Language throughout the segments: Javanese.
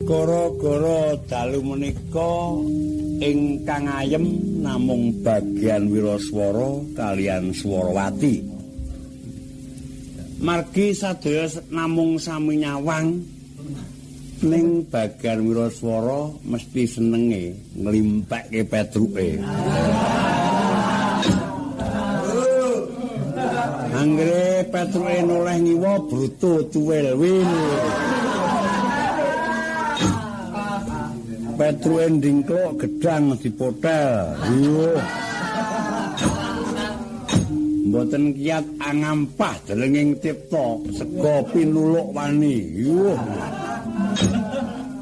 Gara-gara dalu menika ingkang ayem namung bagian Wiraswara kaliyan Swarawati. Margi sadaya namung sami nyawang ning bagian Wiraswara mesti senenge nglimpekke petruke. Anggere petruke noleh ngiwa bruto tuwel win. Petru ending klok gedang dipotel. Yo. Mboten kiyat angampah delenging cipta sega pinuluk wani. Yo.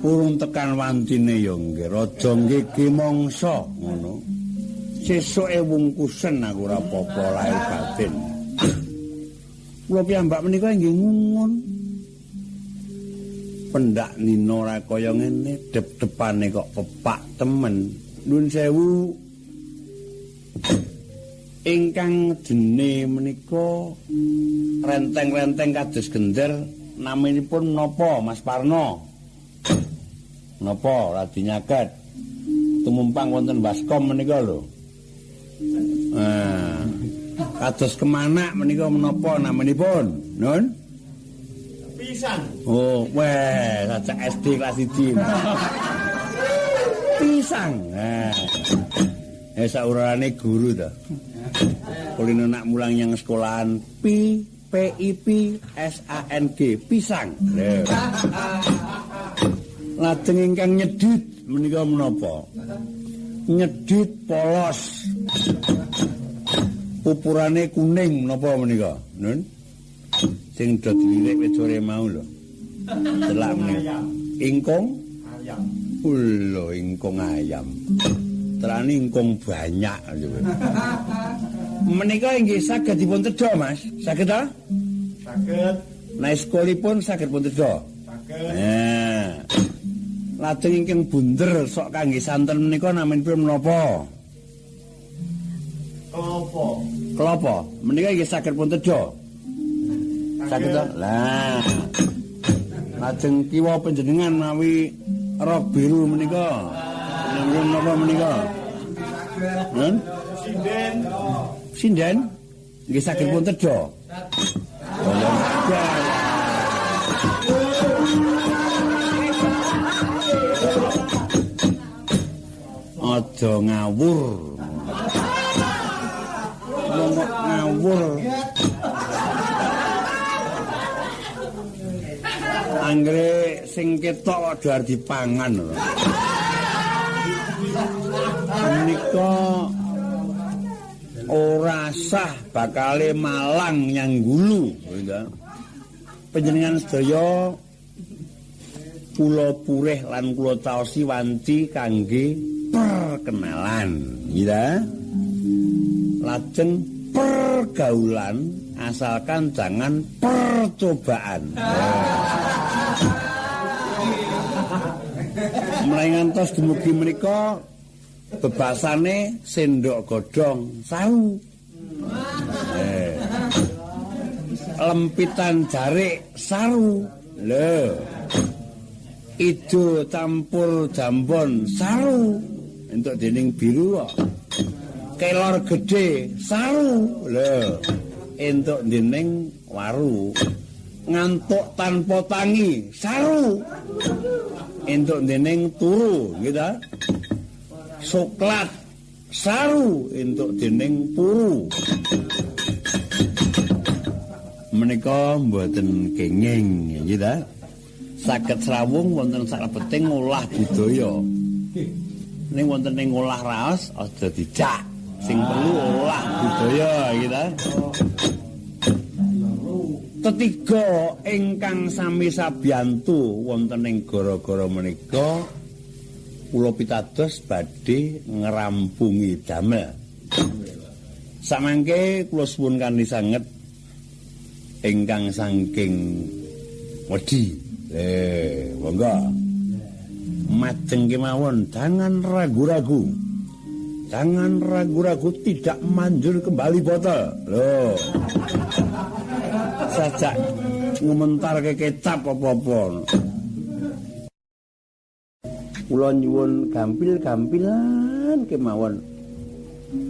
Purun tekan wantine yo nggih raja nggih mangsa ngono. Sesuke wungkusen aku ora apa-apa lahir batin. Kula piyambak menika nggih ngungun. Pendak nino ra kaya ngene dep-depane kok pepak temen. Nuwun sewu. Ingkang jene menika renteng-renteng kados gender naminipun menapa Mas Parno? Napa radi nyaket? Tumumpang wonten baskom menika lho. Kados kemanak menika menapa naminipun? Nun? Pisang. Oh, weh, sajak SD kelas 1. Pisang. Saurane guru ta. Kulino nak mulang yang sekolahan PIP-SANG, pisang. Lajeng ingkang nyedhit menika menapa? Nyedhit polos. Pupurane kuning menapa menika? Nun? Sing do dilirik wedore mau lho. Delak menika. Ingkung ayam. Lho, ingkung ayam. Terane ingkung banyak. Menika inggih saged dipun tedha, Mas. Saged ta? Saged. Nah, sekolipun saged pun tedha. Saged. Lajeng ingkang bunder sok kangge santen menika naminipun menapa? Klopo. Klopo. Menika inggih saged pun tedha. Saged ta? Lah. Lajeng kiwa panjenengan mawi rok biru menika. Menapa menika? Saged. Sinden. Sinden nggih saged pun tedha. Aja ngawur. Ngawur. Anggere sing ketok kok arep dipangan lho. Menika ora sah bakale malang nyanggulu, panjenengan sedaya kula purih lan kula taosi wanci kangge perkenalan, ya. Lajeng pergaulan asalkan jangan percobaan. Mulai ngantos dumugi menika bebasane sendok godhong sawu. Lempitan jarik saru. Lho. Ijo campur jambon saru. Entuk dening biru kok. Kelor gede saru. Lho. Entuk dening waru. Ngantuk tanpa tangi saru. Entuk dening turu, gitu. Soklat saru entuk dening puru. Menika mboten kenging, gitu. Saged srawung wonten saklebeting olah budaya. Ning wonten ing olah raos aja dijak. Sing perlu olah budaya, gitu. Ketiga ingkang sami sabiyantu wonten ing gara-gara menika kula pitados badhe ngrampungi damel. Samangke kula suwun kanthi sanget ingkang saking wedi. Monggo. Majeng kemawon, jangan ragu-ragu. Jangan ragu-ragu tidak manjur kembali botol. Loh. Sajak ngumentar ke kecap apa-apa. Kula nyuwun gampil-gampilan kemawon.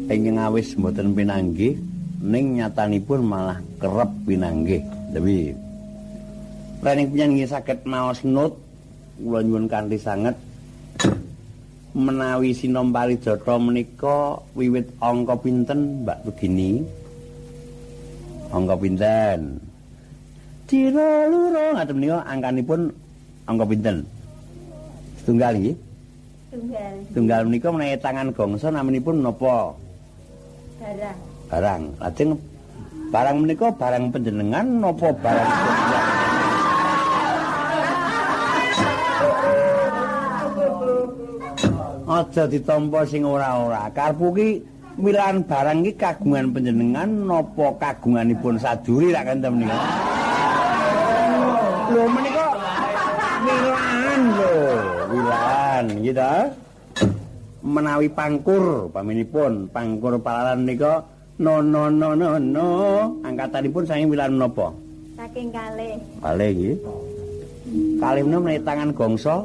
Ingkang awis mboten pinanggih ning nyatanipun malah kerep pinanggih. Tapi Raning panjenengan saged maos nut kula nyuwun kanthi sanget menawi sinompali jata menika wiwit angka pinten Mbak Begini? Angka pinten? Cira loro ngaten menika angkanipun angka pinten? Tunggal nggih? Tunggal. Tunggal menika menawi tangan gongso namanipun napa? Barang. Barang. Lajeng barang menika barang panjenengan napa barang panjenengan? Aja ditampa sing ora-ora. Karepku ki wilahan barang ki kagungan panjenengan napa kagunganipun saduri lak kenten menika. Lho menika wilahan lho, wilahan nggih ta? Menawi pangkur paminipun pangkur palaran nika no angkatanipun saking wilahan menapa? Saking kalih. Kalih nggih. Kalih menika menawi tangan gongso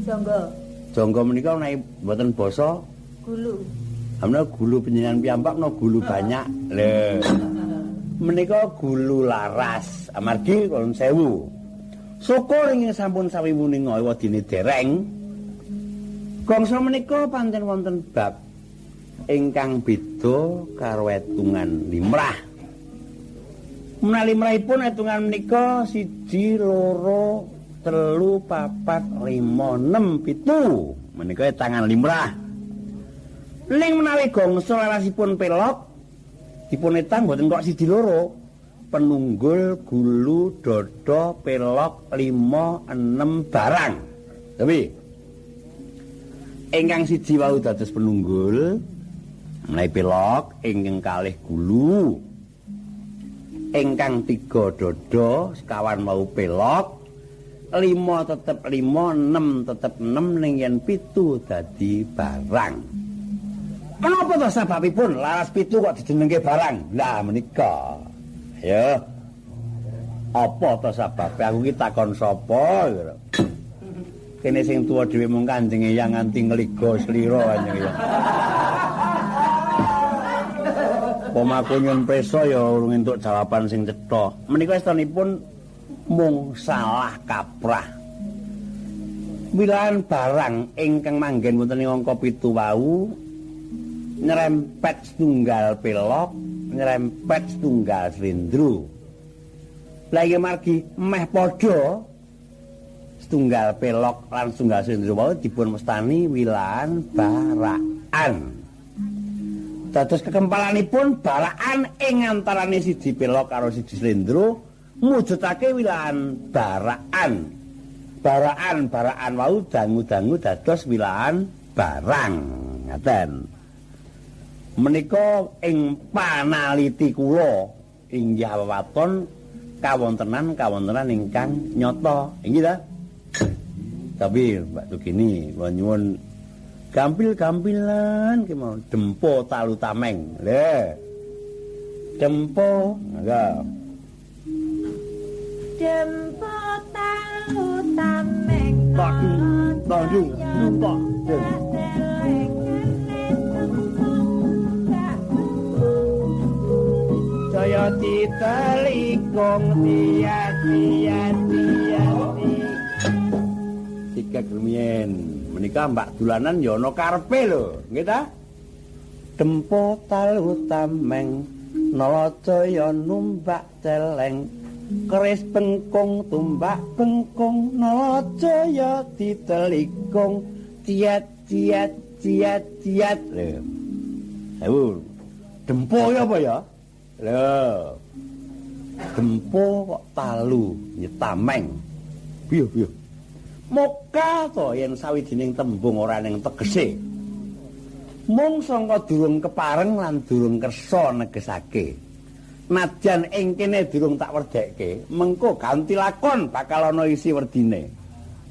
Jonggo. Jonggo menika menawi mboten basa Gulu. Amna gulu panjenengan piyambak no gulu banyak. Lho. Menika gulu laras amargi kulon sewu. Syukur ingkang sampun sawiwuning wadine dereng. Gongso menika pancen wonten bab ingkang beda karo etungan limrah. Menawi limrahipun etungan menika 1 2 3 4 5 6 7 menika tangan limrah. Ling menawi gongso larasipun pelok dipun etang mboten kok 1 2 penunggul gulu dada pelok 5 6 barang. Tapi ingkang 1 wau dados penunggul menawi pelok ingkang kalih gulu ingkang 3 dada sekawan wau pelok 5 tetep 5 6 tetep 6 ning yen 7 dadi barang. Menapa to sebabipun laras 7 kok dijenengke barang? Lah menika. Ya. Apa to sebabe aku ki takon sapa kira. Kene sing tuwa dhewe mung Kanjeng Eyang nganti ngligo slira Kanjeng Eyang. Pomaku nyun presa ya urung entuk jawaban sing cetha. Menika estunipun mung salah kaprah. Wilahan barang ingkang manggen wonten ing angka 7 wau nyerempet setunggal pelok, nyerempet setunggal slendro. Lah iki margi meh padha setunggal pelok lan setunggal slendro wau dipun mestani wilahan baraan. Dados kekempalanipun baraan ing antarane siji pelok karo siji slendro mujudake wilahan baraan. Baraan wau dangu-dangu dados wilahan barang. Ngaten. Menika ing panaliti kula inggih waton kawontenan ingkang nyata. Inggih ta? Tapi Mbak Tugini nyuwun gampil-gampilan kemawon dempo talu tameng. Lha. Dempo, enggak. Dempo talu tameng. Tanjung, numpak. Jaya titelikung tiati. Tiga gemien. Menika mbak dulanan ya ana karepe lho, nggih ta? Dempo talu tameng, nalajaya numbak celeng. Keris bengkung tumbak bengkung nalajaya titelikung tiat. Lho. Ayo. Dempo ya apa ya? Lho. Dempo kok talu nyetameng. Piye? Moka to yen sawijining tembung ora ning tegese. Mung sangka durung kepareng lan durung kersa negesake. Najan ing kene durung tak werdekke, mengko ganti lakon bakal ana isi werdine.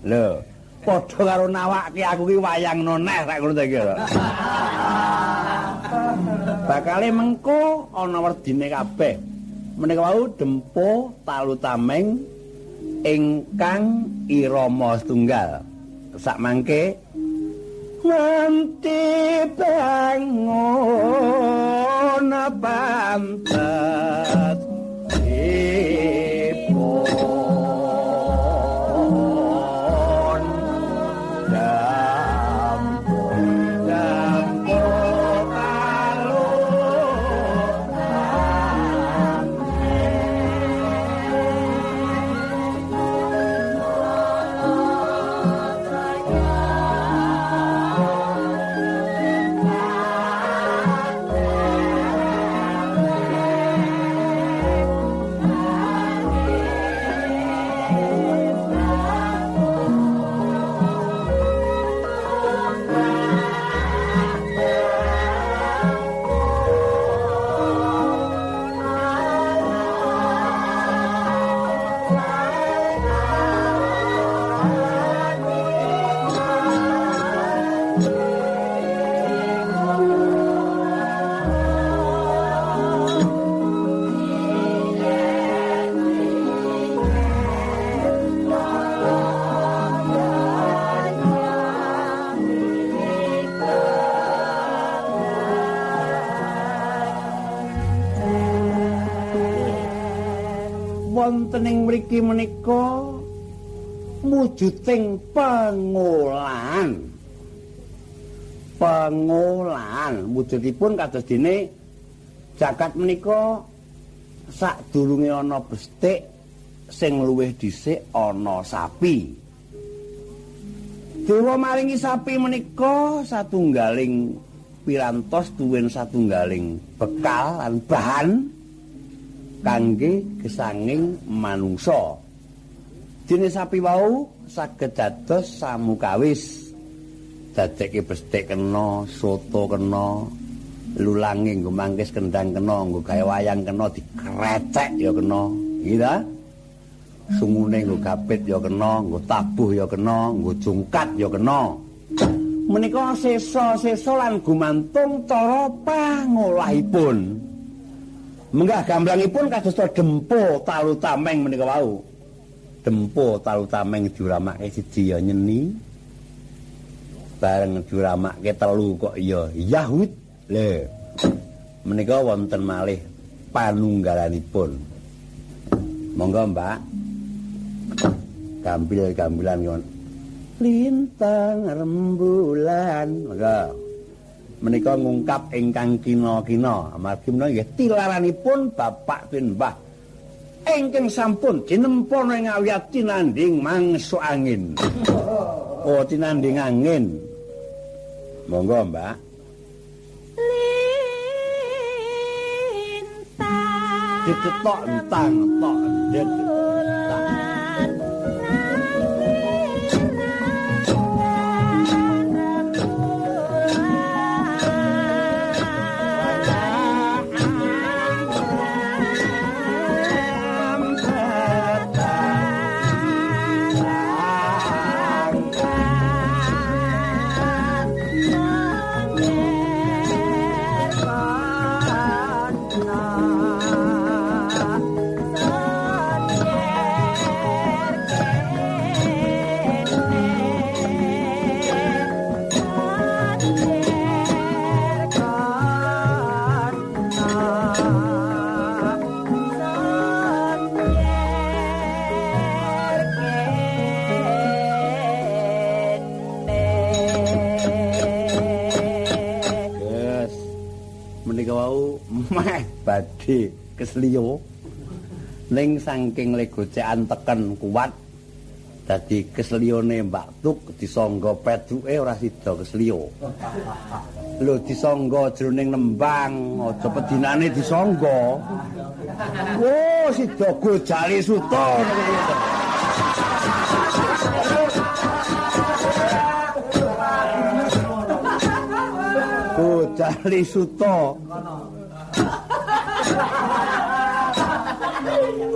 Lho, padha karo nawake aku ki wayang noneh tak ngono ta iki. Bakale mengko ana werdine kabeh. Menika wau dempo talu tameng ingkang irama setunggal. sak mangke nganti bangun pantet wonten ing mriki menika wujuding pengolahan wujudipun kados dene jagat menika sadurunge ana bestik sing luwih dhisik ana sapi. Dewa maringi sapi menika satunggaling pirantos duwen satunggaling bekal lan bahan kangge gesanging manungsa. Dene sapi wau saged dados samukawis. Dadekke bestik kena, soto kena, lulange nggo mangkis kendang kena, nggo gawe wayang kena, dikrecek ya kena. Iki ta? Sungune nggo gapit ya kena, nggo tabuh ya kena, nggo jungkat ya kena. Menika sesa-sesa lan gumantung cara pangolahipun. Menggah gamblangipun kados dempo talu tameng menika wau. Dempo talu tameng diuramake siji ya nyeni. Bareng diuramake telu kok ya Yahud. Lho. Menika wonten malih panunggalanipun. Monggo, Mbak. Gambil-gambilan yon. Lintang rembulan. Monggo. Menika ngungkap ingkang kina-kina amargi menika nggih tilaranipun bapak pin mbah ingkang sampun dinempa ing awiyat tinanding mangsa angin. Oh, tinanding angin. Monggo, Mbak. Lintang Ditetok entang tok ndet. Badhe kesliyo ning saking legocekan teken kuat dadi kesliyone Mbak Tuk disangga pedruke ora sida kesliyo. Lho disangga jroning nembang aja pedinane disangga. Oh sida gojali suta. Gojali suta.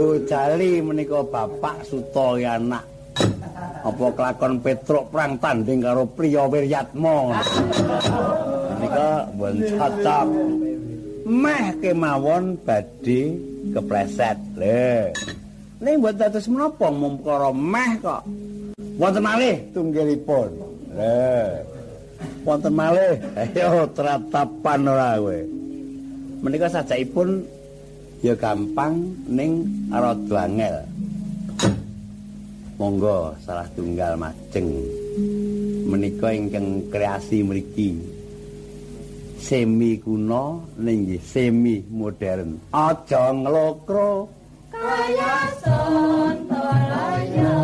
Gojali menika bapak suta anak. Apa kelakon Petruk perang tanding karo priya Wiryatma. Menika mboten cocok. Meh kemawon badhe kepleset. Lho. Ning mboten dados menapa mung perkara meh kok. Wonten malih tunggilipun. Wonten malih. Ayo tratapan ora kowe. Menika sajakipun ya gampang ning rada angel. Monggo salah tunggal majeng menika ingkang kreasi mriki semi kuno ning semi modern. Aja nglokro kaya Sontoloyo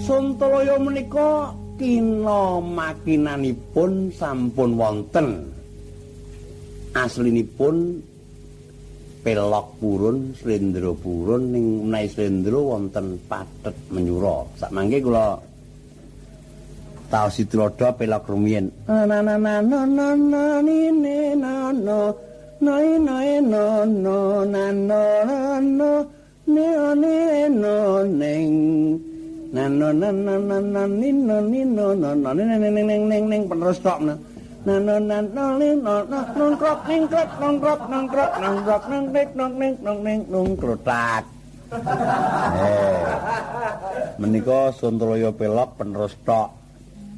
Sontoloyo menika kina makinanipun sampun wonten. Aslinipun pelok purun, slendra purun ning menawi slendra wonten pathet menyura. Sakmangke kula taos Situlada pelok rumiyin. Penerus tok menika Sontoloyo pelok penerus tok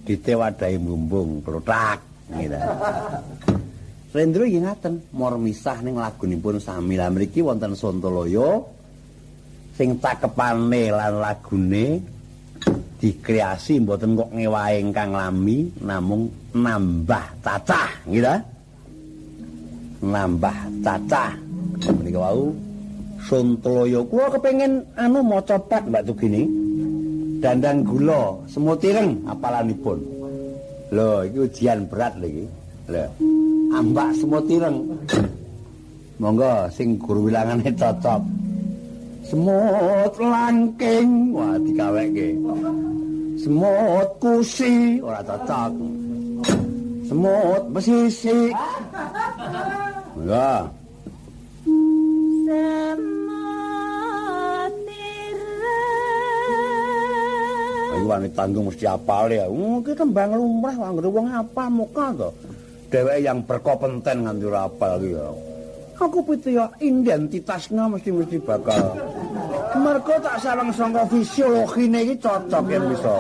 ditewadahi mbumbung klothak gitu. Slendra nggih ngaten mor misah ning lagunipun sami. Lah mriki wonten Sontoloyo sing cakepane lan lagune dikreasi mboten kok ngewahi ingkang lami namung nambah cacah gitu. Nambah cacah menika wau Sontoloyo. Kula kepengin maca pat Mbak Tugini. Dandang gula semut ireng apalanipun. Lho iki ujian berat lho iki. Lho ambak semut ireng. Monggo sing guru wilangane cocok. Semut langking, wah dikaweke. Semut kusi, ora cocok. Semut besisik. Enggak. semut ireng. Iku wanita tanggung mesti apal ya. Iki tembang lumrah anggere wong apal muka to. Dheweke yang berkompeten nganti ora apal iki ya. Aku piye identitasnya mesti bakal mergo tak sareng saka fisiologine iki cocok yen bisa.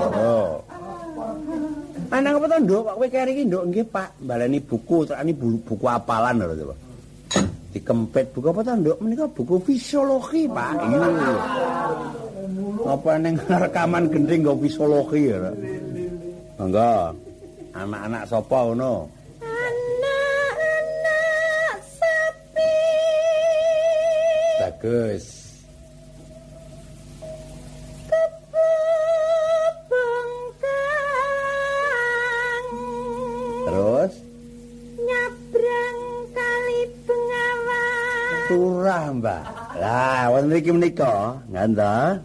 Ana apa to, Nduk? Pak kowe keri iki, Nduk? Nggih, Pak. Baleni buku, terani buku apalan lho, Pak. Dikempet buku apa to, Nduk? Menika buku fisiologi, Pak. Iya. Apa ning rekaman gending nggo fisiologi ya. Monggo. Anak-anak sapa ngono? Bagus. Terus nyabrang kali Bengawan. turah, Mbak. Lah, wonten iki menika, ngandha.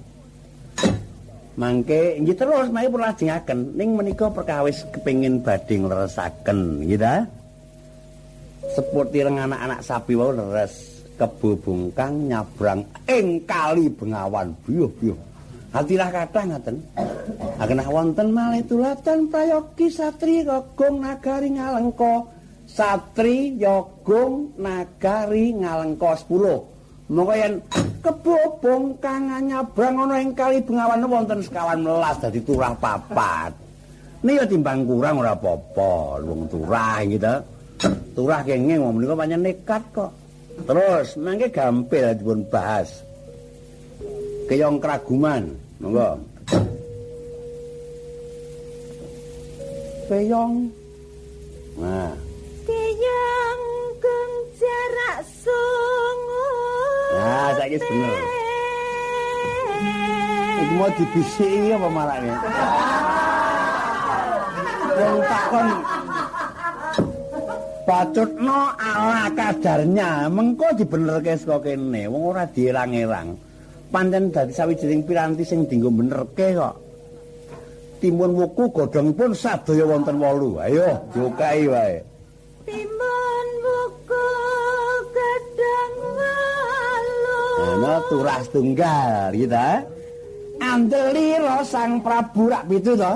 Mangke nggih terus mari pun lajengaken ning menika perkawis kepengin badhe ngleresaken, nggih ta? Seput ireng anak-anak sapi wau leres. Kebo bungkang nyabrang ing kali Bengawan. Biyuh-biyuh. Hatilah kathah ngaten. Agenah wonten malih tulatan prayogi satri yogung nagari Ngalengka. Satri yogung nagari Ngalengka 10. Monggo yen kebo bungkang nyabrang ana ing kali Bengawan wonten sekawan melas dadi turah papat. Nika timbang kurang ora apa-apa, wong turah gitu. Turah kenging wong menika pancen nekat kok. Terus mangke gampil dipun bahas. Keyong Kraguman, monggo. Keyong. Nah, Keyong jarak sungu. Nah, saiki bener. Iku mau dibisiki apa marane? Wong takon bacutno ala kadarnya, mengko dibenerke saka kene. Wong ora dierang-erang. Pancen dadi sawijining piranti sing dienggo benerke kok. Timun wuku godhongipun sadaya wonten 8. Ayo, diokai wae. Timun wuku godhong 8. Ana turah tunggal, gitu ta? Andelira Sang Prabu rak pitu to.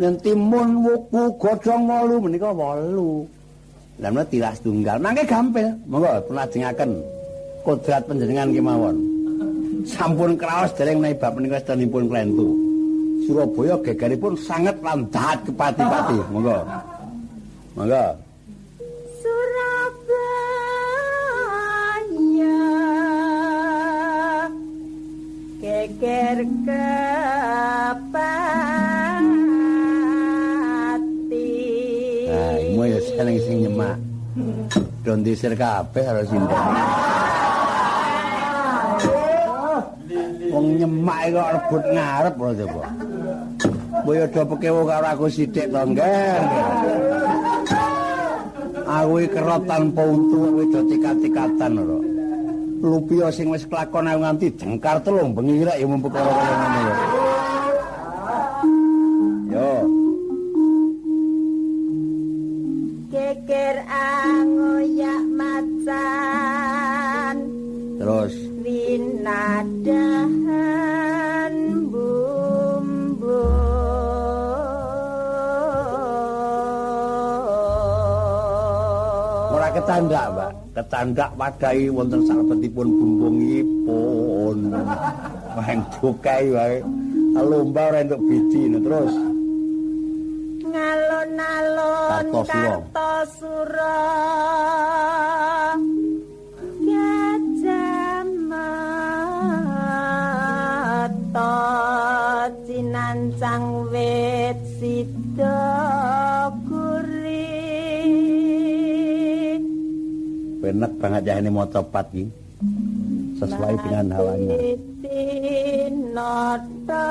Yen timun wuku godhong 8 menika 8. Lah menika tiras tunggal. Mangke gampil. Monggo pelajengaken kodrat panjenengan kemawon. Sampun kraos dereng menawi bab menika sedanipun klentu. Surabaya gegeripun sanget lan dahat kepati-pati. Monggo. Monggo. Surabaya geger kepati. Nah, iku ya seneng sing nyemak. Don disir kabeh karo sinten. Wong nyemak kok rebut ngarep lho coba. Boyo do pekewo karo aku sithik to, nggih. Aku iki kerot tanpa untu kowe do tikat-tikatan lho. Lupia sing wis kelakon aku nganti jengkar telung bengi rek ya mumpuk karo kaya ngono lho. Yo. Geger angoyak macan. Terus Winadahan bumbu. ora ketandak, Mbak. Ketandak padai wonten salebetipun bumbungipun. Weng bukai wae. Lomba ora entuk biji terus. Ngalon-alon Kartosura. Gajah mata cinancang wit sida guri. Penek banget ya ini motopat iki. Sesuai dengan hawanya. Nota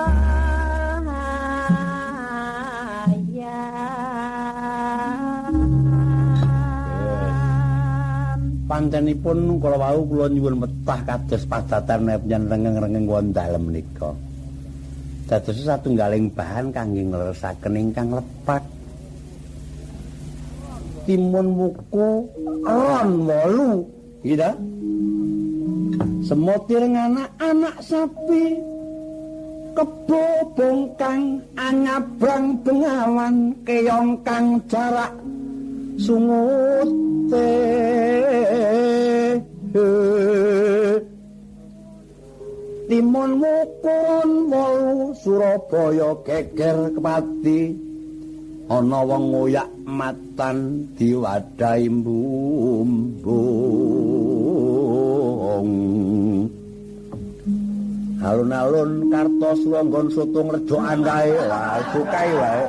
Panjenipun kala wau kula nyuwun metah kados padatan panjenengan rengeng-rengeng wonten dalem menika. Dados satunggaling bahan kangge ngleresaken ingkang lepat. Timun wuku ron 8, gitu. Semotir anak sapi kebo bongkang anyabrang bengawan keong kang jarak sungute timun wukun 8 Surabaya geger kepati ana wong ngoyak matan diwadahi mbumbung alun-alun Kartosura nggon soto ngrejokan kae lah sukai wae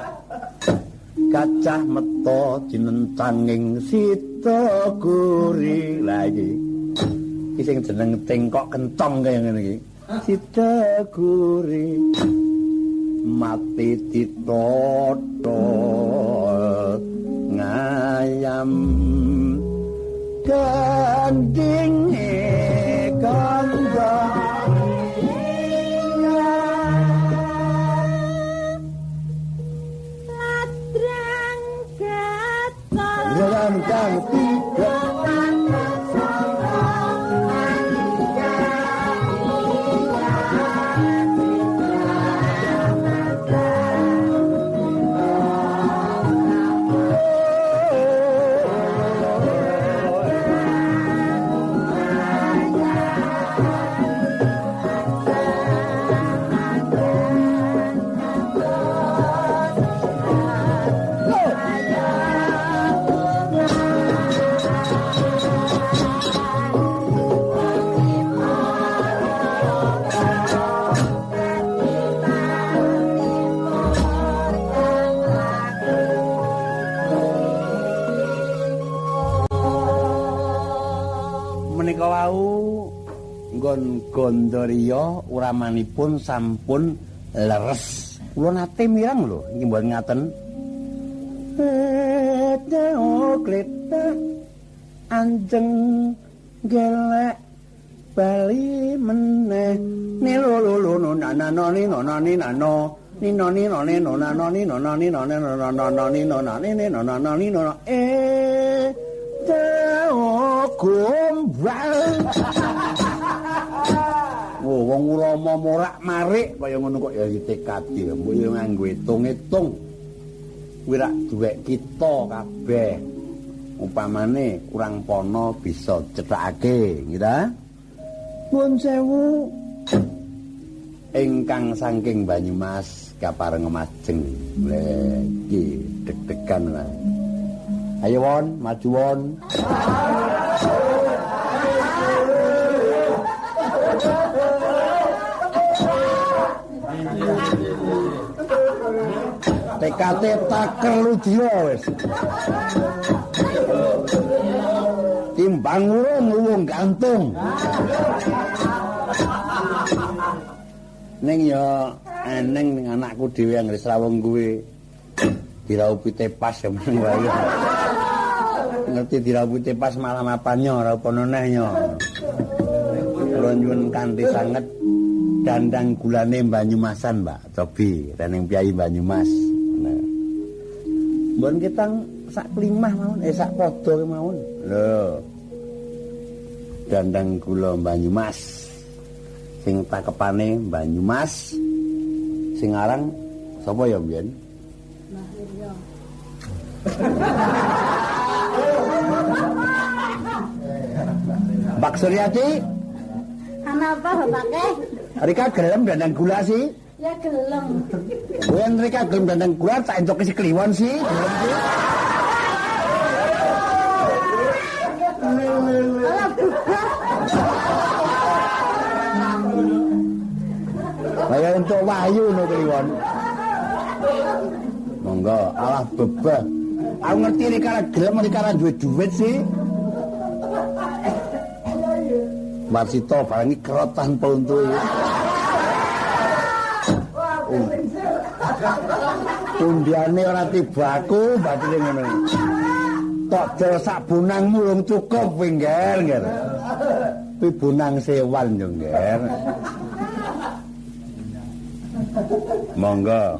gajah meta jinentanging sita guri lah iki sing jeneng tengkok kentong kaya ngene iki sita guri mati ditoto ngayam gandinge kandha ladrang gatal Rangkang tiga nggon Gondoriya uramanipun sampun leres. Kula nate mirang lho, iki mboten ngaten. Kleta anjeng gelek bali meneh nilolo nonani nonani nano ninoni none nonani nonani none nonani nonani nonani nono gombal. Oh wong Rama morak-marik kaya ngono kok ya ditekadi mbok yo nganggo hitung-hitung. Kuwi rak duwek kita kabeh. Umpamane kurang pono bisa cethakake, nggih ta? Nuwun sewu. Ingkang saking Banyumas kapareng majeng. Lha iki deg-degan lah. Ayo won, maju won. TKT taker ludira wis. Timbang urung gantung. Ning ya eneng ning anakku dhewe anggere srawung kuwi diraupi tepas ya meneng wae. Ngerti diraupi tepas malam apanya ora apa neh nya. Kula nyuwun kanthi sanget dandang gulane Banyumasan, Mbak Tobi, rening piyai Banyumas. Nah. Mbon kitang sak klimah mawon, sak padha mawon. Lho. Dandang gula Banyumas. Sing takepane Banyumas. Sing aran sapa ya mbiyen? Mahirya. Pak Suryati? Kenapa Bapake? Rika gelem dandang gula sih? Ya gelem. Wen Rika gelem dandang gula tak entuk isi kliwon sih. Gelem sih. Kaya untuk wahyu no kliwon. Monggo, alah bebah. Aku ngerti Rika gelem Rika duwe duit sih. Marsito barang iki kerot tanpa untu. Undiane ora tibaku batine ngono. Tok dol sak bunangmu urung cukup kowe ngger. Kuwi bunang sewan yo ngger. Monggo.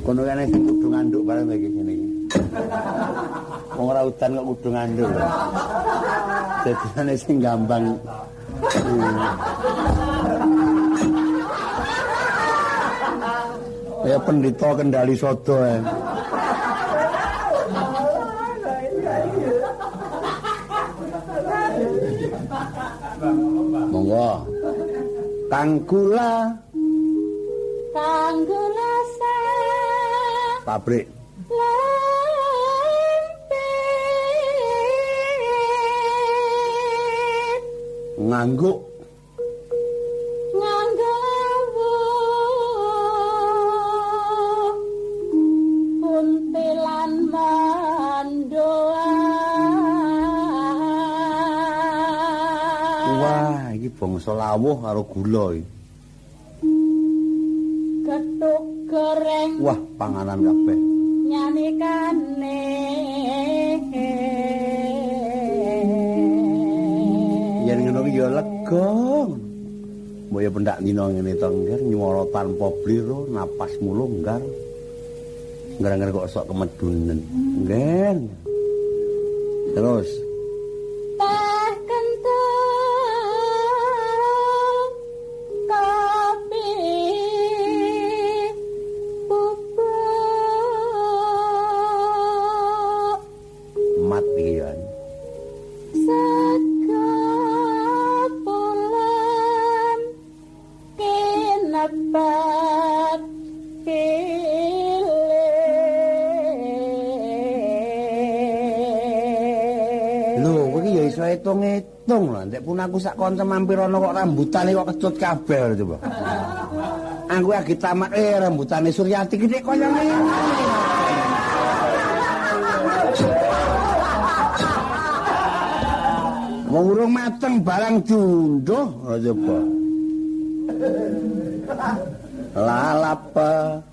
Kono kene sing kudu nganduk bareng iki ngene iki. Wong ora udan kok kudu nganduk. Dadine sing gampang. Ya pendhita kendali sodo ae. Monggo. Kanggula. Kanggula pabrik ngangguk puntilan mandoa. Wah iki bangsa lawuh karo gula iki. Gethuk goreng. Wah, panganan kabeh. Nyanikane. Yen ngono iki ya lega. Mbok ya pendak dina ngene to ngger nyuwara tanpa blira, napasmu longgar. Ngger-ngger kok sok kemedunen. Nggen. Terus Lho, kowe iki ya iso hitung-hitung lho. Ndek pun aku sak kanca mampir ana kok rambutane kok kecut kabeh coba. Aku lagi tamat rambutane Suryati iki nek kaya ngene. Wong urung mateng barang diundhuh coba. Lalapa.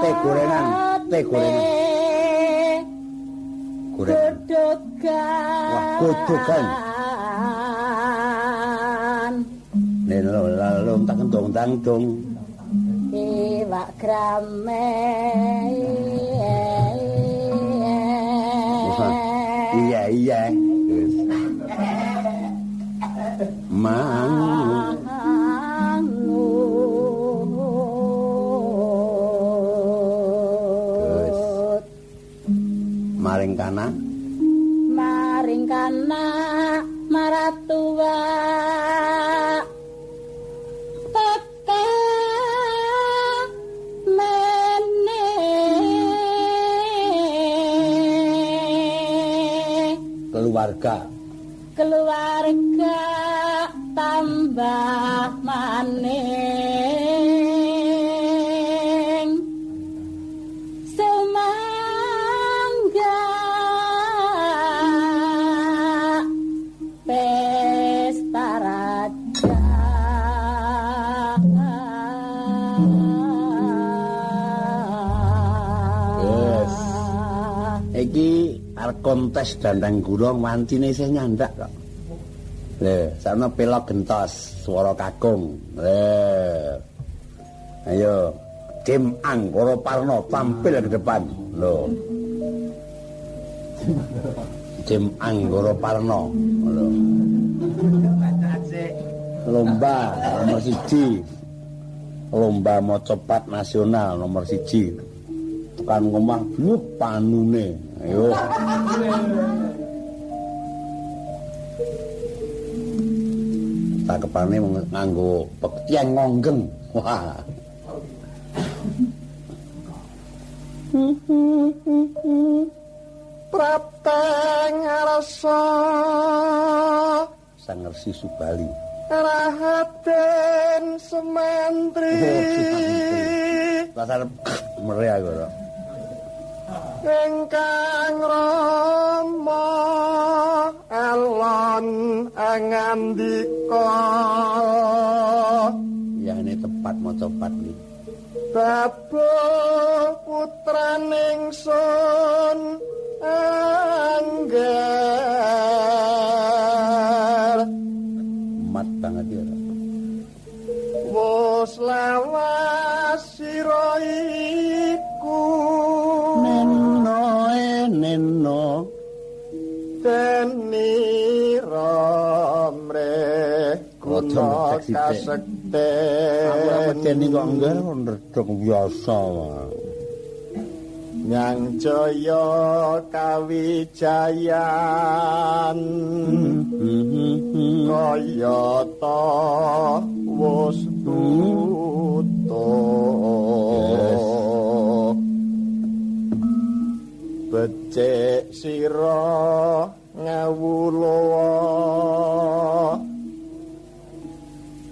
Teh gorengan. Godogan. Wah, godogan. Nen lalu tang-tong. Iwak grame. Iya. Mangu. Maring kana maratua teka mene keluarga tambah maning semangga pesta raja. Yes. Iki arep kontes dandang gurung wantine isih nyandak kok. Lho, sana pelok gentos swara kakung. Ayo, Dim Anggara Parna tampil ke depan. Lho. Dim Anggara Parna. Lho. Lomba nomor 1. Lomba macapat nasional nomor 1. Tekan ngomah lu panune. Ayo. Takepane nganggo pektian ngonggeng. Wah. Prapteng rasa Sang Resi Subali. Rahaten Semantri. Pasar meriah kok. Engkang Rama alon angandika. Ya ini tepat macapat iki. Babo putraning sun angger. Mat banget ya. Wos lawas sira iku neno teni ramre guna kasekte. Aku medeni kok enggak ndredeg biasa. Nyang Jaya kawijayan kaya ta wis tutuk. Becik sira ngawula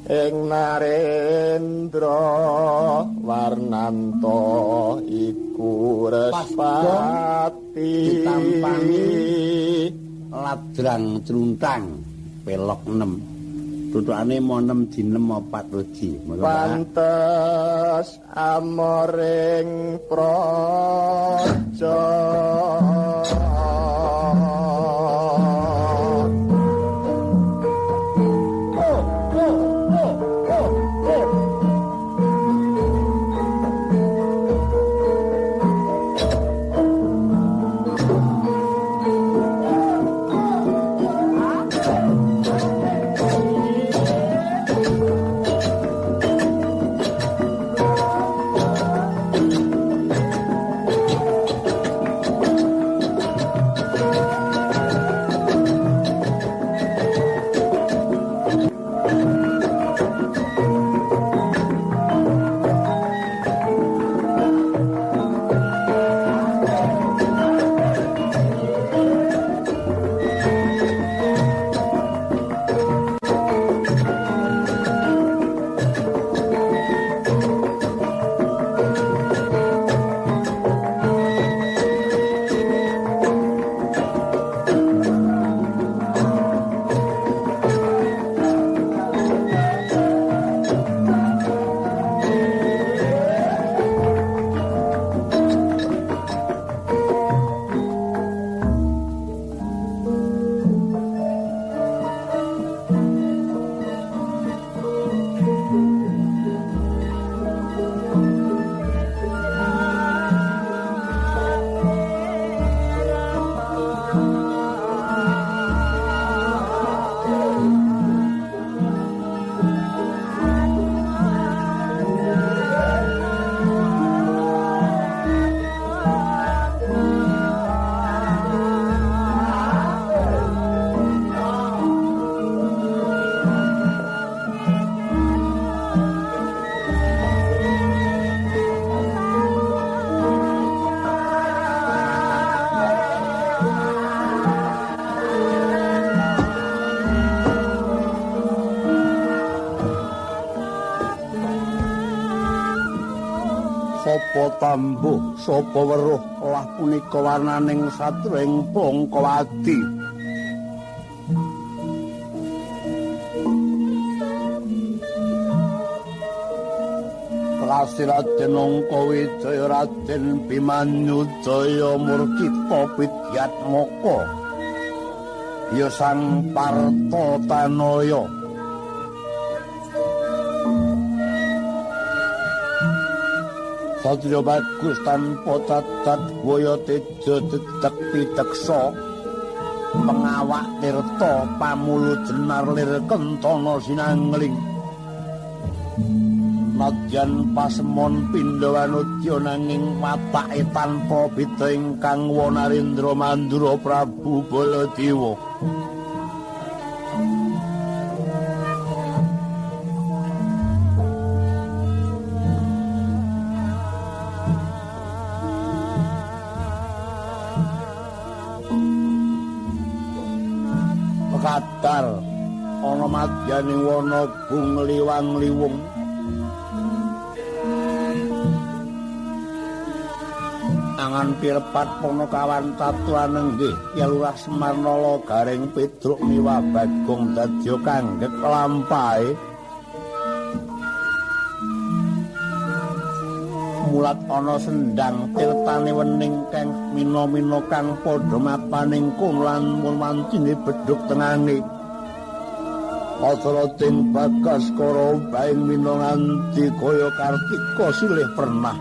ing Narendra Warnanta iku Respati ditampani ladrang truntang pelok 6 tutukane mo 6 dinem 4 roji pantes amoring praja. Sapa tambuh, sapa weruh, lah punika warnaning satring Plongkowati. Kelasi Raden Angkawijaya, Raden Bimanyu Jaya Murkita Widyatmaka, ya Sang Partatanaya. Satya bagus tanpa cacat, waya teja dedek piteksa, pengawak tirta pamulu jenar lir kentana sinangling. Nadyan pasemon pindha wanudya nanging watake tanpa beda ingkang Wanarendra Mandura Prabu Baladewa. Kadar ana madyaning wana bung liwang-liwung, angan pirepat Panakawan Tatuan nggih Lurah Semarnala Garing Pedruk miwah Bagong Dadya kanggek lampahe. Mulat ana sendang tirtane wening kang mina-mina kang padha mapaning kumlan muntine bedhug tengane. Asrating Bagaskara baing mina nganti kaya Kartika silih pernah.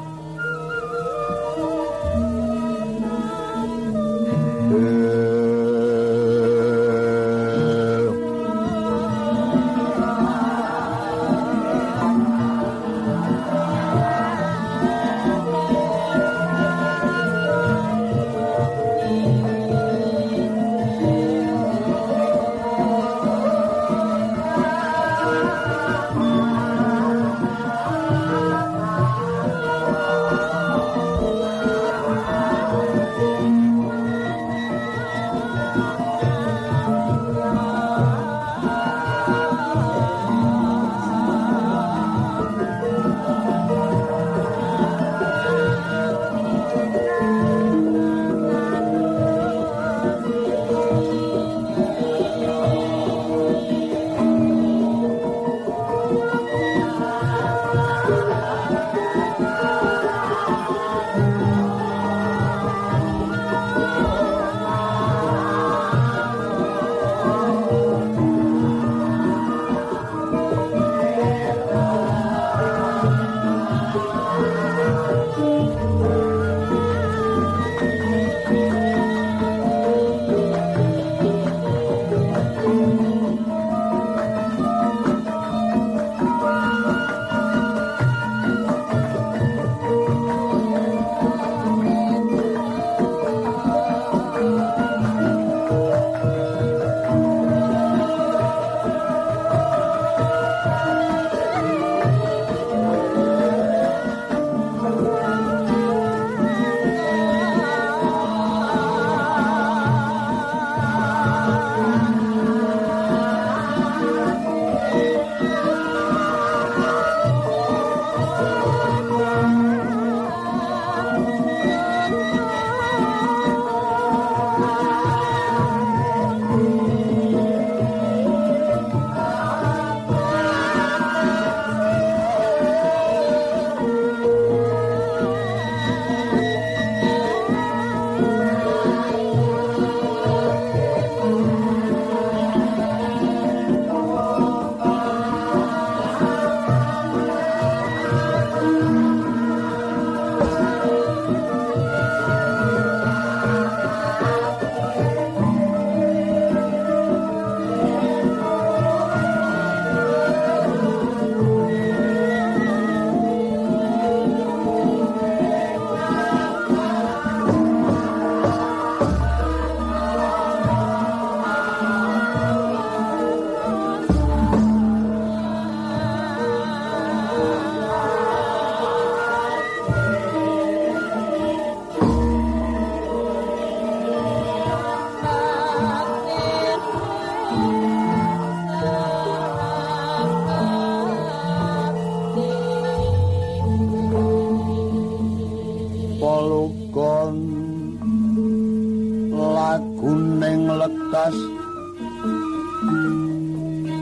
Tugas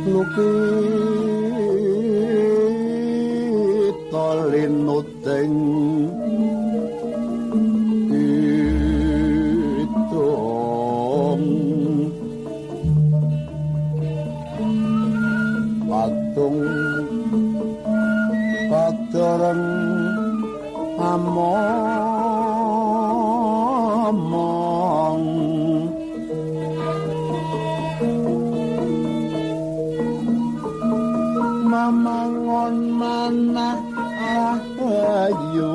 lukita linuting idong patung padareng among mamangon manah ayu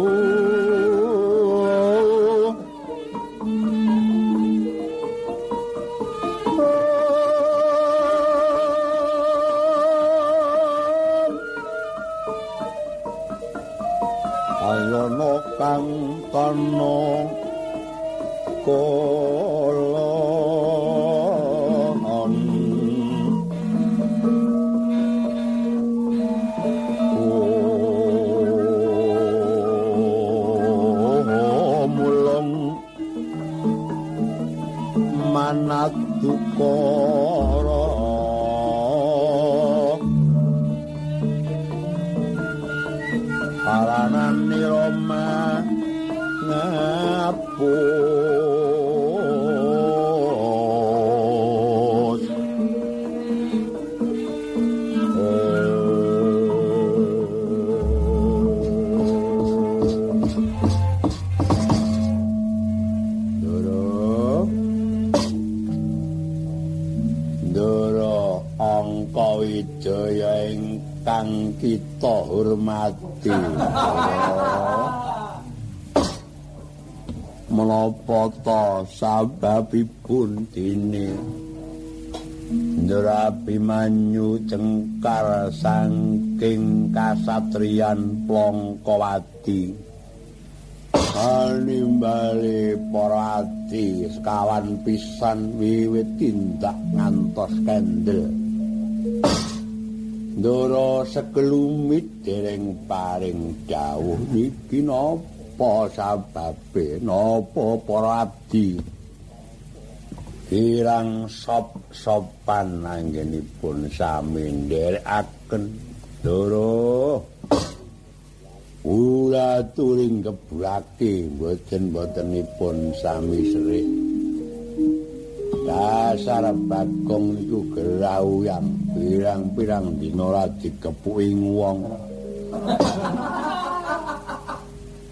ayono kang tono kolon mulung manat dukara paranan niroma ngapus Ndara angka wijaya ingkang kita hormati menapa ta sababipun dene Ndara Abimanyu cengkar saking kasatriyan Plongkowati nimbali para ati sekawan pisan wiwit tindak ngantos kendel Ndara sekelumit dereng paring dawuh niki napa sababe napa para abdi kirang sop-sopan anggenipun sami nderekaken Ndara ula turing kebulake boten-botenipun sami serih dasar Bagong niku gerawuyang pirang-pirang dina ora dikepuki wong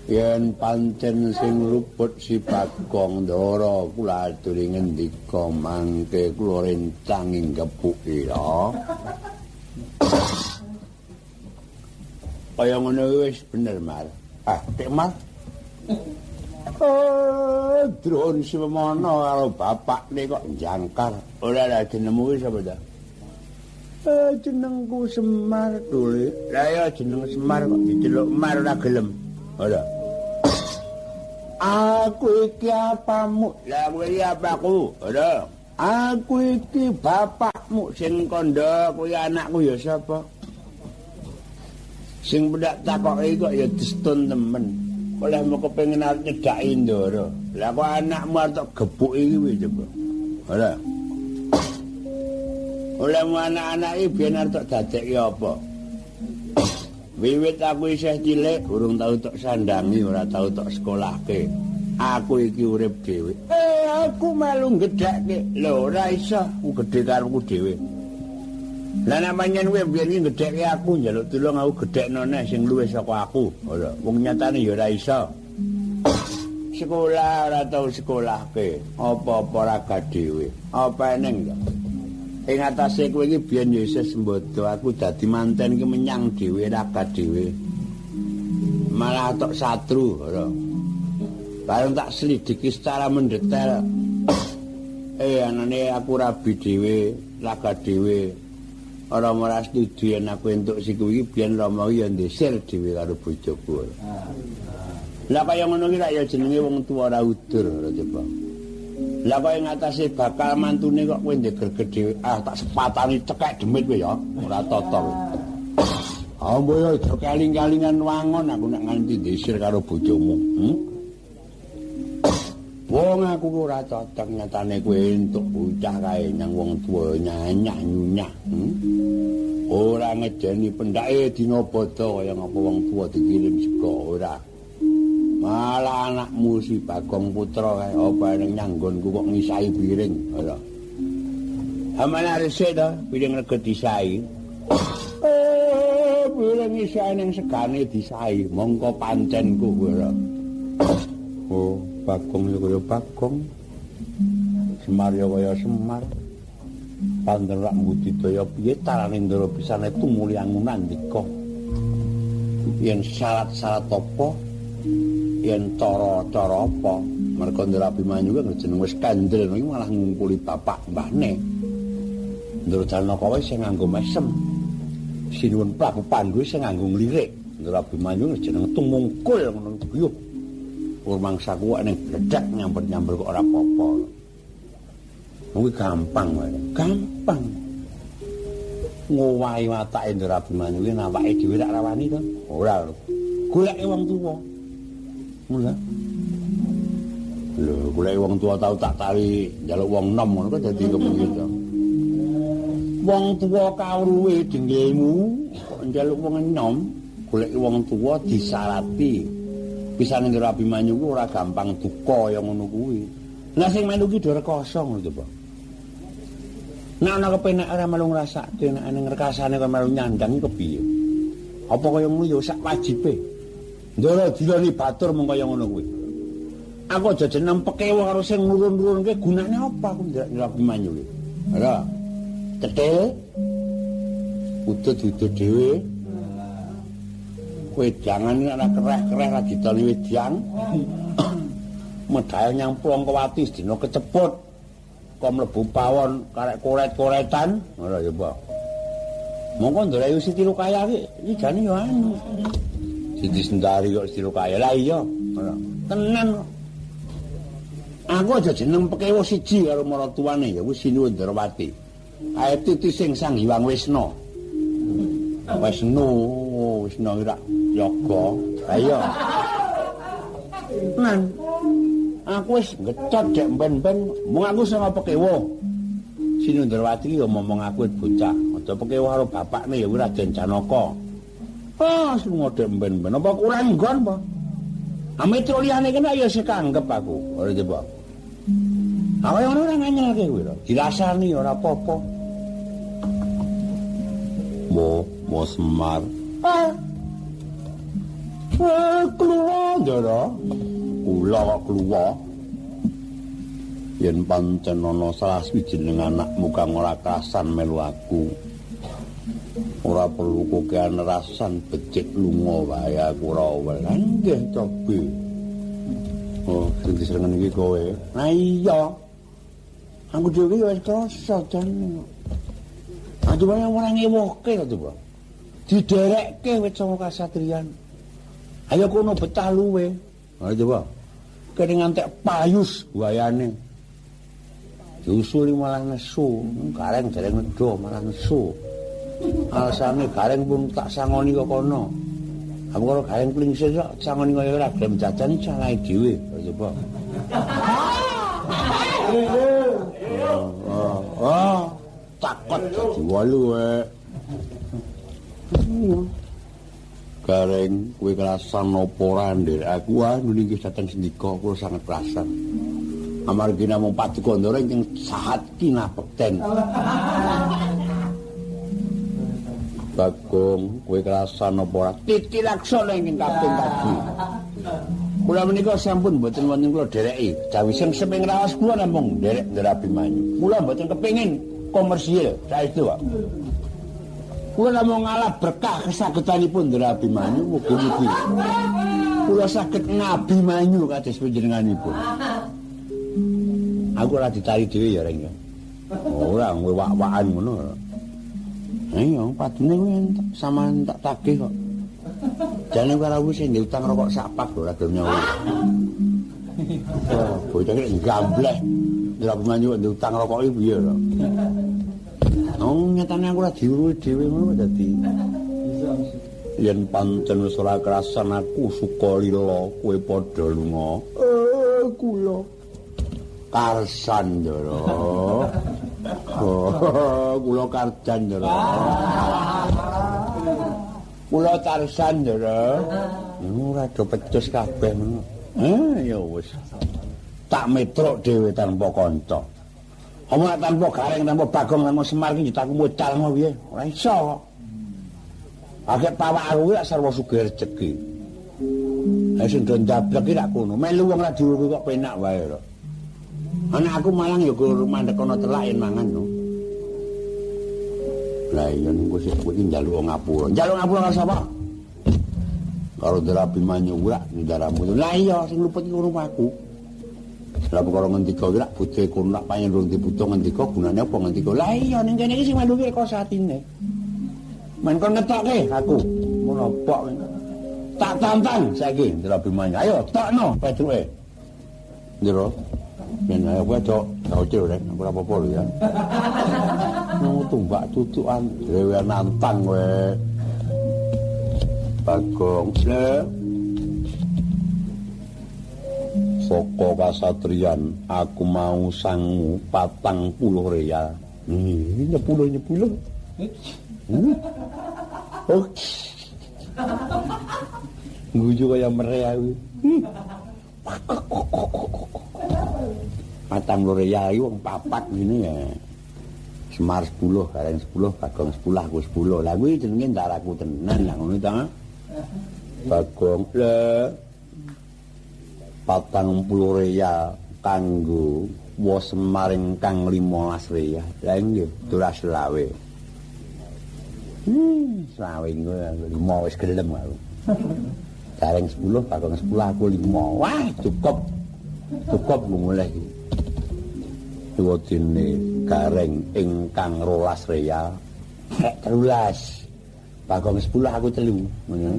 yen pancen sing luput si Bagong Ndara kula aturi ngendika mangke kula rencang ngepuki lho kaya ngono wis bener Mar Dik Mar drone semono karo bapakne kok jangkar ora ada jenengmu sapa ta jenengku Semar Dule lah ya jeneng Semar kok diceluk Mar ora gelem ora aku iki apamu lah kowe iki apaku ora aku iki bapakmu sing kandha kowe anakku ya sapa sing pendak takoki kok ya distun temen oleh mau kepengin arep nyedaki Ndara lah kok anakmu arep tok gebuki kuwi coba ora oleh mu anak-anak iki biyen arep tok dadeki apa wiwit aku isih cilik urung tau tok sandangi ora tau tok sekolahke aku iki urip dhewe aku melu gedhekke lho ora iso gedhe kareku dhewe lah namanya kowe biyen iki gedhekke aku njaluk tulung aku gedhekno neh sing luwih saka aku. Ora, wong nyatane ya ora iso. Sekolah ora tau sekolahke, apa-apa ora dhewe. Apa eneng to? Ing atase kowe iki biyen ya isih sembodo aku dadi manten iki menyang dhewe ra dhewe. Malah tok satru, ora. Bareng tak selidiki secara mendetail. Anane aku rabi dhewe, laga dhewe. Ora ora setuju yen aku entuk siku iki biyen Rama ya ndesir dhewe karo bojoku. Lah kaya ngono ki ya jenenge wong tuwa ora udur coba. Lah kaya ngatasé bakal mantune kok kowe ndeger dhewe. Tak sepatani cekek demit kowe ya. Ora tata. Ambo ya aja kaling-kalingan wangon aku nek nganti ndesir karo bojomu. Wong aku ora cocok nyatane kowe entuk bocah kae nyang wong tuwa nyanyah-nyunyah. Ora ngejeni pendake dina bada kaya ngapa wong tuwa dikirim sego ora. Malah anakmu si Bagong Putra kae apa ning nyanggonku kok ngisahi piring ora. Amane resik to piring rego disahi. Piring isahe ning segane disahi mongko pancenku ora. Oh, Bagong ya kaya Bagong. Semar ya kaya Semar. Panderak budidaya piye tarane ndara pisane tumuli angunan ndika. Yen syarat-syarat apa? Yen cara-cara apa? Merga Ndara Abimanyu kuwi jeneng wis kandel iki malah ngumpuli bapak mbahne. Ndara Janaka sing nganggo mesem. Sinuwun Prabu Pandhu sing nganggo nglirik. Ndara Abimanyu jeneng tumungkul ngono guyub. Urmangsaku ning bledhek nyamber-nyamber kok ora apa-apa. Kuwi gampang wae. Gampang. Ngowahi watake Ndara Abimanyu kuwi awake dhewe rak rawani to. Ora. Goleki wong tuwa. Mula. Lho, goleki wong tuwa tau tak tari njaluk wong nom ngono kok dadi kepengin to. Wong tuwa kawruhe jenengmu kok njaluk wong nom, goleki wong tuwa disarati. Pisane Ndara Abimanyu kuwi ora gampang duka kaya ngono kuwi. Lah sing melu ki do rekoso ngono to, Pak. Nek ana kepenak ora melu ngrasake nek ning rekasane kok melu nyandang kepiye? Apa kaya ngono ya sak wajibe. Ndara dilani batur mung kaya ngono kuwi. Aku aja jeneng pekewo karo sing nurun-nurunke gunane apa aku Ndara Abimanyu kuwi. Ora. Cetil. Udut-udut dhewe. Wedangan ana kereh-kereh lagi ditoni wedang. Medal nyamplung kewati sedina keceput. Kok mlebu pawon karek koret-koretan. Ora ya, Pak. Monggo Ndara Siti Lukaya iki jane yo anu. Siti Sendari kok Siti Lukaya. Lah iya, ora. Tenan. Aku aja jeneng pekewo siji karo maratuwane ya wis Sinuwun Ndrawati. Ae titi sing Sang Hyang Wisna. Wisna ora yoga. Lah iya. Tenan. Aku wis ngecot dek ben-ben mung aku sama pekewo. Sinuwun Ndrawati ya ngomong aku bocah, aja pekewo karo bapakne ya Raden Janaka. Ah, lunga dek ben-ben apa kurang nggon apa? Ametro liyane kene ya sekanggep aku. Ora coba. Awe ngono ora nganyelke kuwi lho. Dirasani ora apa-apa. Mo Semar. Keluar Ndara. Kula kok keluar. Yen pancen ana salah sijining anakmu kang ora kerasan melu aku. Ora perlu kokean rasan becik lunga wae aku ora welas. Nggih, cobi. Oh, sing disenengen iki kowe. Lah iya. Aku dhewe wis krasa jane. Aduh ora ngewohke to, Pak. Diderekke wit saka kasatriyan. Ayo kono betah luwe. Ayo coba. Kene ngantek payus buayane. Diusuli malah nesu, gareng dereng nedha malah nesu. Alasane gareng pun tak sangoni kok kono. Aku karo gareng plingsir kok sangoni kaya ora gelem jajan salahe dhewe. Coba. Takut dadi walu wae. Gareng kowe kerasan apa ora ndir aku anu niki dateng sendika kula sanget kerasan. Amargi namung paduka Ndara ingkang sahat kinabekten. Bagong kowe kerasan apa ora titi laksana ingkang kaping tadi. Kula menika sampun mboten wonten kula dereki. Jawising seping raos kula namung derek Ndara Abimanyu. Kula mboten kepengin komersial saestu, Pak. Kula namung ngalah berkah kesagetanipun Ndara Abimanyu mugi-mugi kula saged ngabimanyu kados panjenenganipun. Aku ora ditari dhewe ya reng ya. Ora wak-wakan ngono. Ayo padune kuwi sampean tak tagih kok. Jane karo wis ndek utang rokok sapak lho ora gelem nyawu. Oh, bocah iki gambleh. Ndara Abimanyu ndek utang rokok iki piye lho. Oh, nyatane aku ora diuruhi dhewe ngono dadi. Yen pancen wis ora kerasan aku suka lila kowe padha lunga. Kula Karsandara. Oh, kula Karsandara. Kula Karsandara. Ora do pecus kabeh men. Ya wis. Tak metruk dhewe tanpa kanca. Omong tanpa Gareng, tanpa Bagong, tanpa Semar iki tak modal mau piye? Ora iso. Akeh pawak aku lak sarwa sugih rejeki. Ha sing do ndablek iki lak kono. Melu wong ra diurut kok penak wae lho. Anak aku malang ya kur mandek kono telak yen mangan no. Lah iya ning kowe iki njaluk ngapura. Njaluk ngapura karo sapa? Karo Derabi Manyu ora ndaramu. Lah iya sing luput iku rumahku. Lah perkara ngendika ki lak budhe kono lak payen rung dibutuh ngendika gunane apa ngendika. Lah iya ning kene iki sing melu ki kok satine. Men kon ngetokke aku. Ngono pok. Tak tantang saiki Derabi Manyu. Ayo tokno petruke. Ndero. Yen ayo kowe tok cocok rek ora apa-apa lho ya. Nang tumbak tutukan dhewe nantang kowe. Bagong Saka kasatriyan aku mau sangu 40 real. Ini 10. Oh. Nguju kaya mereah kuwi. 40 real iki wong papat ngene ya. Semar 10, Gareng 10, Bagong 10, aku 10. Lah kuwi jenenge ndaraku tenan lah ngono ta. Bagong 40 real kanggo wo Semar ingkang 15 real. Lah nggih, dolas selawe. Selawe ngono 5 wis gelem aku. Gareng 10, Bagong 10, aku 5. Wah, cukup. Cukup mulai iki. Dene Gareng ingkang 12 real. 13. Bagong 10 aku 3. Ngono.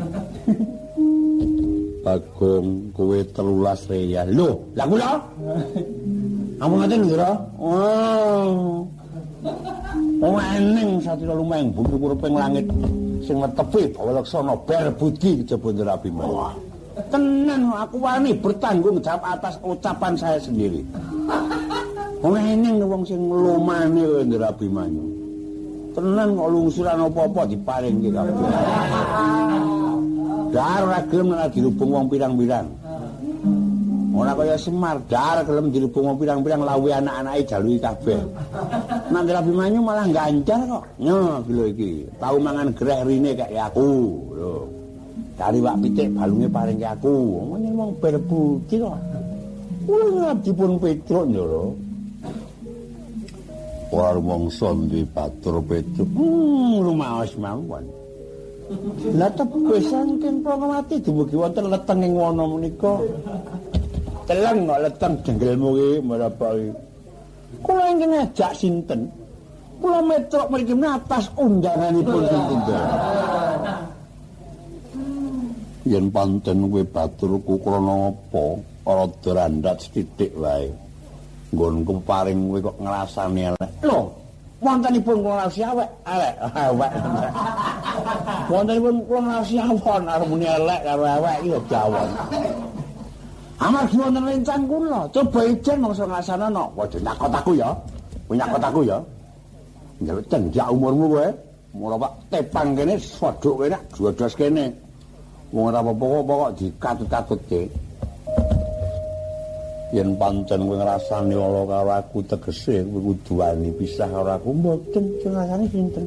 Bagong kowe 13 real. Lho, lah kula? Ampun ngoten lho. Oh. Wong eneng satira lumeng bumi urip ing langit sing netepi bawa laksana ber budi kejaba Derabi Manyu. Tenan aku wani bertanggung jawab atas ucapan saya sendiri. Wong eneng wong sing lumane Derabi Manyu. Tenan kok lungsuran apa-apa diparingke kabeh. Dar ora gelem nek dirubung wong pirang-pirang. Ora kaya Semar, dar gelem dirubung wong pirang-pirang lawe anak-anake jaluki kabeh. Nek Derabi Manyu malah ganjar kok. Nyo lho iki. Tau mangan greh rine kaya aku. Lho. Dari wak pitik balunge paringke aku. Wong berbudi kok. Kula dipun Petruk lho. Ora rumangsa duwe batur Petruk. Rumaos mawon. Lah tebih saking Pranawati dumugi wonten leteng ing wana menika. Teleng kok leteng jenggelmu iki marapake. Kula ingkang ngajak sinten? Kula Petruk mriki atas undanganipun sinten. Yen pancen kowe baturku krana apa? Rada randhat sithik wae. Nggonku paring kowe kok ngrasani elek. Lho, wontenipun kula ngrasi awek. Wontenipun kula ngrasi awon arep elek karo awek iki ya jawon. Amargi wonten rencang kula, coba ijen mangsa ngrasana. Waduh nyakot aku ya. Kowe nyakot aku ya. Njaluk cendak umurmu kowe. Ora Pak tepang kene sodok kene judas kene. Wong ora apa-apa kok dikatut-katutke. Yen pancen kowe ngrasani ala karo aku tegese kowe kudu wani pisah karo aku mboten sing ngrasani sinten.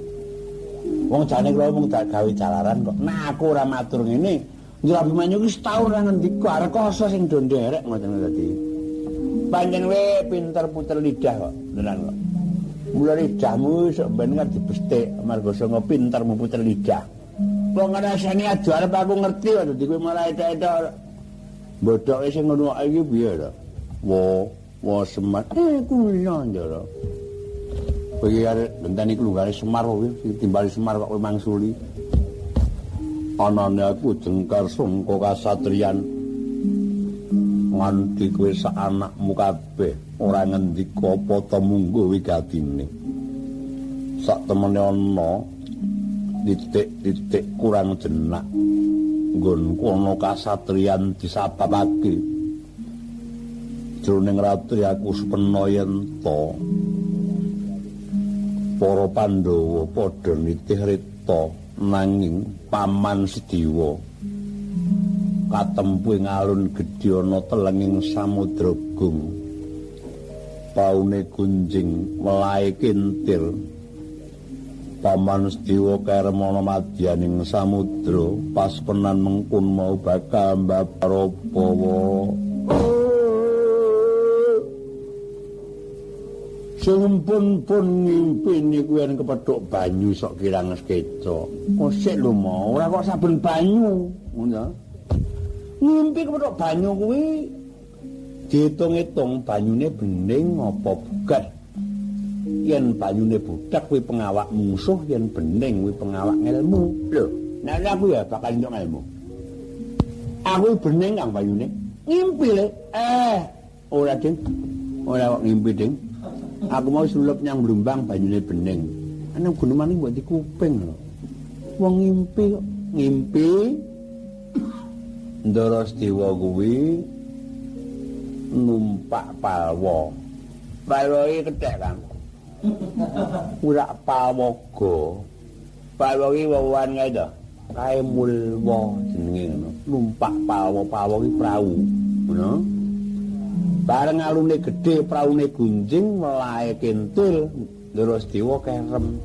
Wong jane kula mung tak gawe jalaran kok. Nah aku ora matur ngene. Derabi Manyu ki setahun ra ngendika rekoso sing do nderek ngoten dadi. Pancen kowe pinter puter lidah kok, tenan kok. Mula lidahmu sok ben kan dibestik amarga sanga pinter muputer lidah. Wong ngrasani adu arep aku ngerti kok dadi kowe malah edak-edak. Bodoke sing ngono iki piye to? Wo Semar kula njara. Kowe arep ngenteni klunggane Semar kowe timbali Semar kok kowe mangsuli. Anane aku jengkar sangka kasatriyan nganti kowe sak anakmu kabeh ora ngendika apa ta munggo wigatine. Sak temene ana titik-titik kurang jenak nggonku ana kasatriyan disapapake. jroning ratri aku supena yen ta para Pandhawa padha nitih rita nanging Paman Sediwa katempuh ing alun gedhe ana telenging Samudra Gung paune gunjing melae kintil Paman Sediwa karemana madyaning samudra paspenan mengkun mau bakal mbaparopawa Sumpun-pun ngimpi niku yen kepethuk banyu sok kirang sekeca. Kosek lho mau, ora kok saben banyu, ngono. Ngimpi kepethuk banyu kuwi diitung-itung banyune bening apa bugat. Yen banyune budak kuwi pengawak musuh, yen bening kuwi pengawak ilmu. Lho, nek aku ya bakal entuk ilmu. Aku bening kang banyune. Ngimpi le. Ora ding. Ora kok ngimpi ding. Aku mau sulup nyang Blumbang banyune bening. Ana gunemane mbok di kuping lho. Wong ngimpi kok ngimpi. Ndara Sedewa kuwi numpak palwa. Palwa iki kethek kan. Ora palwaga. Palwa iki wewan kae to. Kae mulwa jenenge ngono. Numpak palwa iki prau. Ngono. Bareng alune gedhe praune gunjing melae kintil Ndara Sedewa kerem.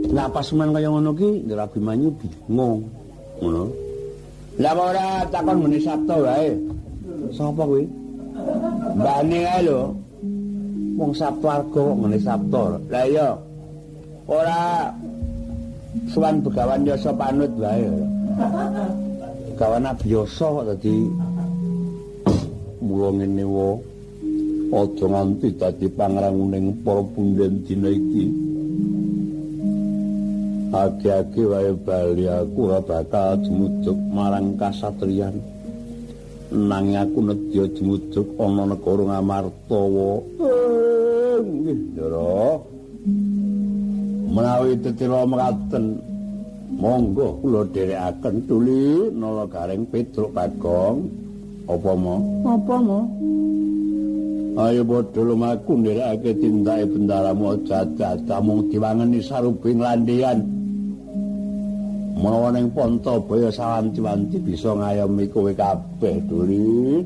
Lah pas men kaya ngono ki Ndara Abimanyu bingung. Ngono. Lah ora takon muni Sabta wae. Sapa kuwi? Mbane kae lho. Wong Saptawarga kok ngene Sabta. Lah iya. Ora suwan Begawan Yasa panut wae. Begawan Abiyasa kok dadi mula ngene wae aja nganti dadi pangranguning para punden dina iki agi-agi wae bali aku ora bakal jemujug marang kasatriyan nanging aku nedya jemujug ana negara Ngamartawa nggih Ndara menawi tetira mekaten monggo kula dherekaken tuli nala garing Petruk Bagong. Apa mo? Ayo padha lumaku nderekake tindake bendaramu aja mung diwangeni sarubing landhean. Menawa ning Pontabaya sawanci-wanci bisa ngayomi kowe kabeh, Duli.